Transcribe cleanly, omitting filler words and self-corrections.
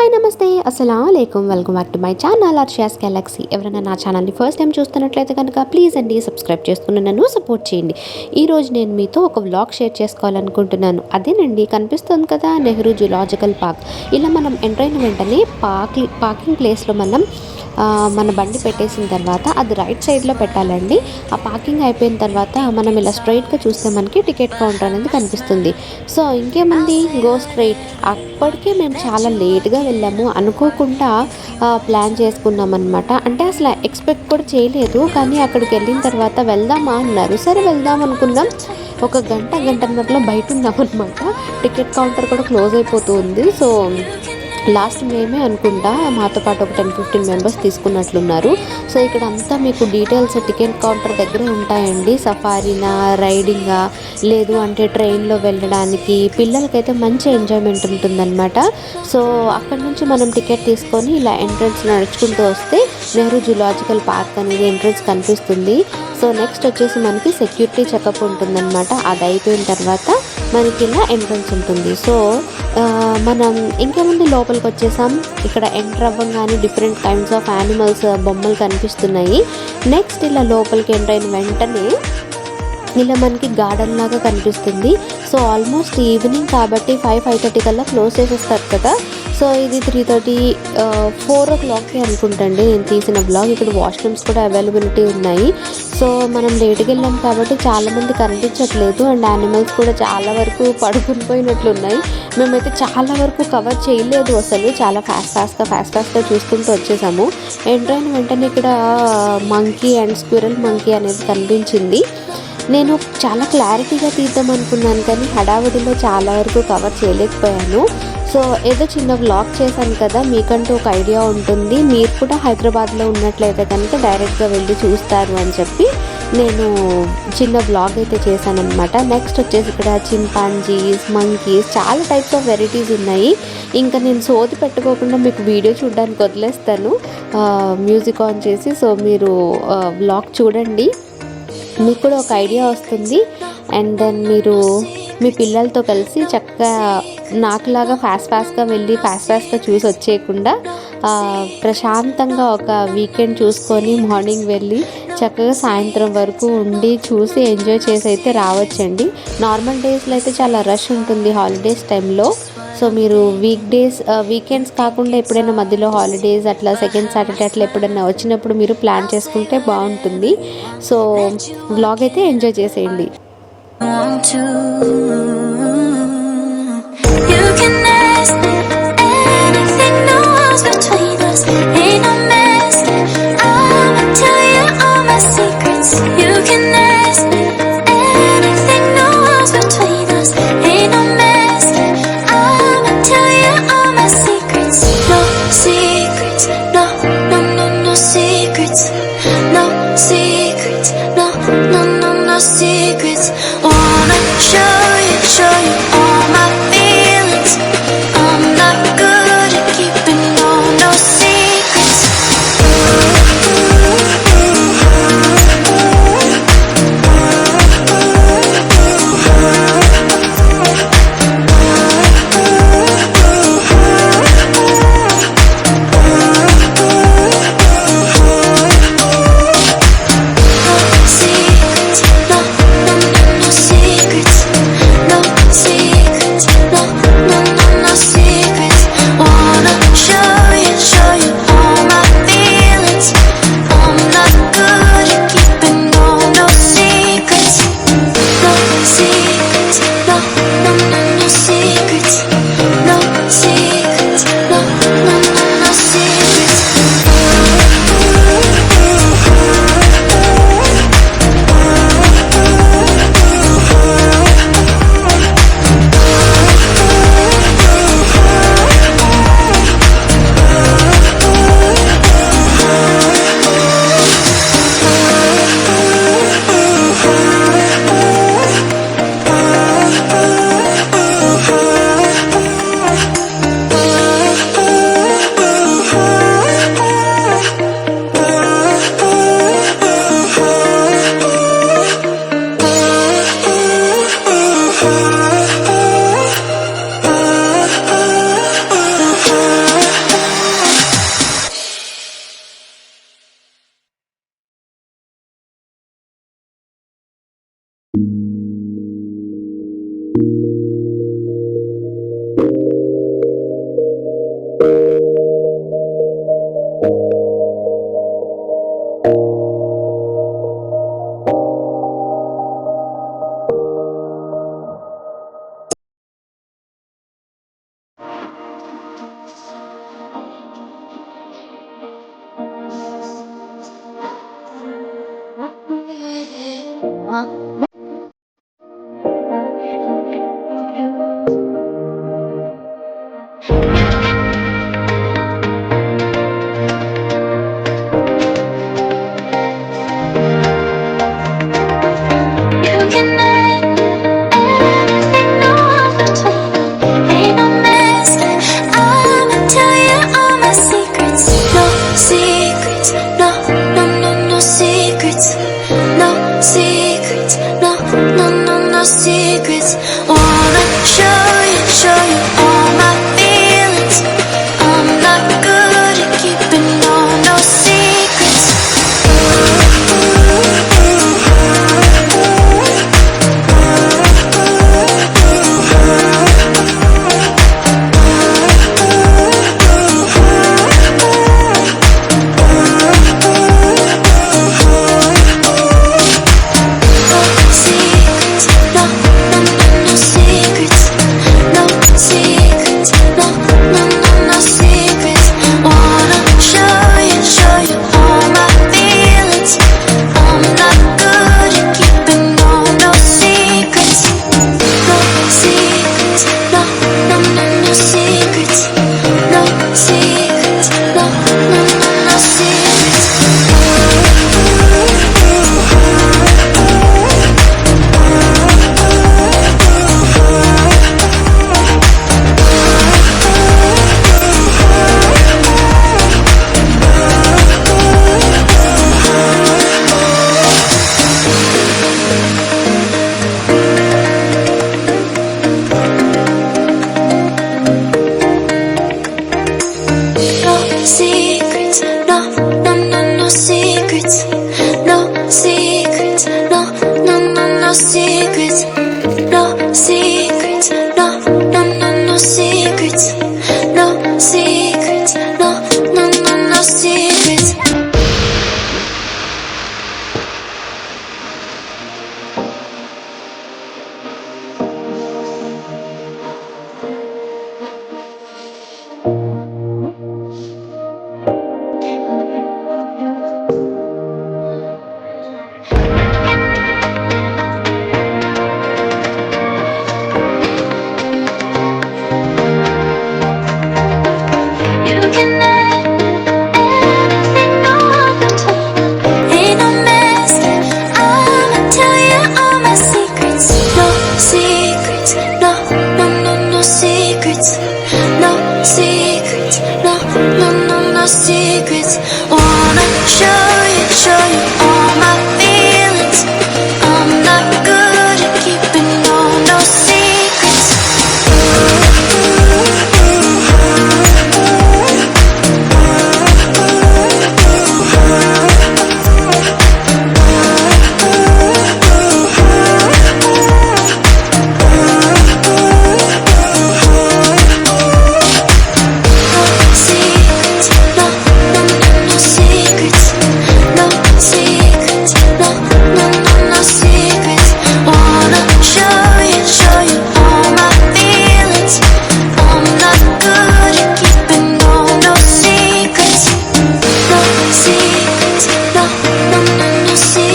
Hi నమస్తే అస్సలాముఅలైకుం welcome back to my channel Arshiya's galaxy. ఎవరైనా నా ఛానల్ని ఫస్ట్ టైం చూస్తున్నట్లయితే కనుక ప్లీజ్ అండి సబ్స్క్రైబ్ చేసుకుని నన్ను సపోర్ట్ చేయండి. ఈరోజు నేను మీతో ఒక వ్లాగ్ షేర్ చేసుకోవాలనుకుంటున్నాను. అదేనండి, కనిపిస్తుంది కదా నెహ్రూ జూలాజికల్ పార్క్. ఇలా మనం ఎంటర్ అయిన వెంటనే పార్కింగ్ ప్లేస్లో మన బండి పెట్టేసిన తర్వాత అది రైట్ సైడ్లో పెట్టాలండి. ఆ పార్కింగ్ అయిపోయిన తర్వాత మనం ఇలా స్ట్రైట్గా చూస్తే మనకి టికెట్ కౌంటర్ అనేది కనిపిస్తుంది. సో ఇంకేముంది, గో స్ట్రైట్. అప్పటికే మేము చాలా లేట్గా వెళ్ళాము, అనుకోకుండా ప్లాన్ చేసుకున్నాం అనమాట. అంటే అసలు ఎక్స్పెక్ట్ కూడా చేయలేదు, కానీ అక్కడికి వెళ్ళిన తర్వాత వెళ్దామా అన్నారు. సరే వెళ్దాం అనుకున్నాం. ఒక గంటన్నరలో బయట ఉన్నాం అనమాట. టికెట్ కౌంటర్ కూడా క్లోజ్ అయిపోతుంది. సో లాస్ట్ మేమే అనుకుంటా, మాతో పాటు ఒక 10-15 మెంబర్స్ తీసుకున్నట్లున్నారు. సో ఇక్కడ అంతా మీకు డీటెయిల్స్ టికెట్ కౌంటర్ దగ్గరే ఉంటాయండి. సఫారీనా, రైడింగా, లేదు అంటే ట్రైన్లో వెళ్ళడానికి, పిల్లలకైతే మంచి ఎంజాయ్మెంట్ ఉంటుందన్నమాట. సో అక్కడ నుంచి మనం టికెట్ తీసుకొని ఇలా ఎంట్రన్స్ నడుచుకుంటూ వస్తే నెహ్రూ జూలాజికల్ పార్క్ అనేది ఎంట్రన్స్ కనిపిస్తుంది. సో నెక్స్ట్ వచ్చేసి మనకి సెక్యూరిటీ చెకప్ ఉంటుందన్నమాట. అది అయిపోయిన తర్వాత మనకి ఇలా ఎంట్రన్స్ ఉంటుంది. సో మనం ఇంకేముంది లోపలికి వచ్చేసాం. ఇక్కడ ఎంటర్ అవ్వగానే డిఫరెంట్ కైండ్స్ ఆఫ్ యానిమల్స్ బొమ్మలు కనిపిస్తున్నాయి. నెక్స్ట్ ఇలా లోపలికి ఎంటర్ అయిన వెంటనే ఇలా మనకి గార్డెన్ లాగా కనిపిస్తుంది. సో ఆల్మోస్ట్ ఈవినింగ్ కాబట్టి 5-5:30 కల్లా క్లోజ్ చేసేస్తారు కదా. సో ఇది 3:30 4 o'clockకి అనుకుంటండి నేను తీసిన బ్లాగ్. ఇక్కడ వాష్రూమ్స్ కూడా అవైలబిలిటీ ఉన్నాయి. సో మనం లేట్గా వెళ్ళాం కాబట్టి చాలామంది కనిపించట్లేదు, అండ్ యానిమల్స్ కూడా చాలా వరకు పడుకుని పోయినట్లున్నాయి. మేమైతే చాలా వరకు కవర్ చేయలేదు అసలు, చాలా ఫాస్ట్గా చూసుకుంటూ వచ్చేసాము. ఎంటర్ అయిన వెంటనే ఇక్కడ మంకీ అండ్ స్క్విరల్ మంకీ అనేది కనిపించింది. నేను చాలా క్లారిటీగా తీద్దాం అనుకున్నాను, కానీ హడావుడిలో చాలా వరకు కవర్ చేయలేకపోయాను. సో ఏదో చిన్న వ్లాగ్ చేశాను కదా, మీకంటూ ఒక ఐడియా ఉంటుంది. మీరు కూడా హైదరాబాద్లో ఉన్నట్లయితే కనుక డైరెక్ట్గా వెళ్ళి చూస్తారు అని చెప్పి నేను చిన్న వ్లాగ్ అయితే చేశాను అనమాట. నెక్స్ట్ వచ్చేసి ఇక్కడ చింపాంజీస్, మంకీస్, చాలా టైప్స్ ఆఫ్ వెరైటీస్ ఉన్నాయి. ఇంకా నేను సోది పెట్టుకోకుండా మీకు వీడియో చూడడానికి వదిలేస్తాను మ్యూజిక్ ఆన్ చేసి. సో మీరు వ్లాగ్ చూడండి, మీకు కూడా ఒక ఐడియా వస్తుంది. అండ్ దెన్ మీరు మీ పిల్లలతో కలిసి చక్కగా నాకులాగా ఫాస్ట్గా వెళ్ళి ఫాస్ట్గా చూసి వచ్చేయకుండా ప్రశాంతంగా ఒక వీకెండ్ చూసుకొని మార్నింగ్ వెళ్ళి చక్కగా సాయంత్రం వరకు ఉండి చూసి ఎంజాయ్ చేసి అయితే రావచ్చండి. నార్మల్ డేస్లో అయితే చాలా రష్ ఉంటుంది హాలిడేస్ టైంలో. సో మీరు వీకెండ్స్ కాకుండా ఎప్పుడైనా మధ్యలో హాలిడేస్ అట్లా సెకండ్ సాటర్డే అట్లా ఎప్పుడైనా వచ్చినప్పుడు మీరు ప్లాన్ చేసుకుంటే బాగుంటుంది. సో వ్లాగ్ అయితే ఎంజాయ్ చేసేయండి. Secrets, wanna show you all my feelings. I'm not You can let everything know between. Ain't no mistake. I'ma tell you all my secrets. No secrets. No, no, no, no secrets. No secrets. No, no, no, no secrets. Wanna show you all my feelings. I'm not good at keeping no secrets. Secrets, no secrets, no, no, no, no secrets, no secrets, no, no, no, no secrets. You can let everything know between. Ain't no mistake. I'ma tell you all my secrets. No secrets. No, no, no, no secrets. No secrets. No, no, no, no secrets. Wanna show you